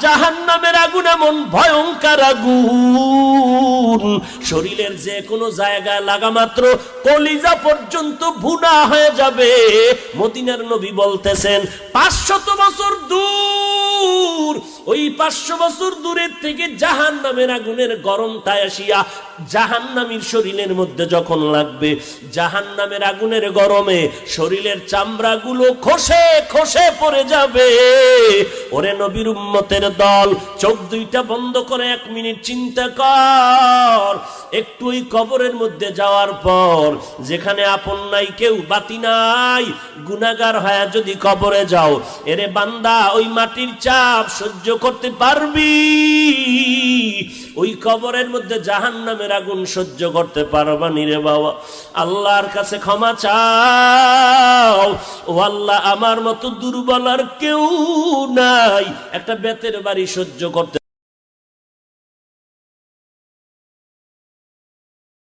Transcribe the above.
জাহান্নামের আগুন এমন ভয়ঙ্কর আগুন, শরীরের যে কোনো জায়গায় লাগা মাত্র কলিজা পর্যন্ত ভুনা হয়ে যাবে। মদিনার নবী বলতেছেন 500 বছর দূর, ওই 500 বছর দূরের থেকে জাহান্নামের আগুনের গরমটা আসিয়া জাহান্নামীর শরীরের মধ্যে যখন লাগবে, জাহান্নামের আগুনের গরমে শরীরের চামড়াগুলো খসে খসে পড়ে যাবে। ওরে নবীর উম্মতের দল, চোখ দুইটা বন্ধ করে 1 মিনিট চিন্তা কর। একটু ওই কবরের মধ্যে যাওয়ার পর, যেখানে আপন নাই, কেউ বাতি নাই, গুনাহগার হয়ে যদি কবরে যাও, এরে বান্দা ওই মাটির চাপ সহ্য করতে পারবি? ওই কবরের মধ্যে জাহান্নামের আগুন সহ্য করতে পারবা নি রে বাবা? আল্লাহর কাছে ক্ষমা চাও, ও আল্লাহ আমার মতো দুর্বল আর কেউ নাই, একটা বেতের বাড়ি সহ্য করতে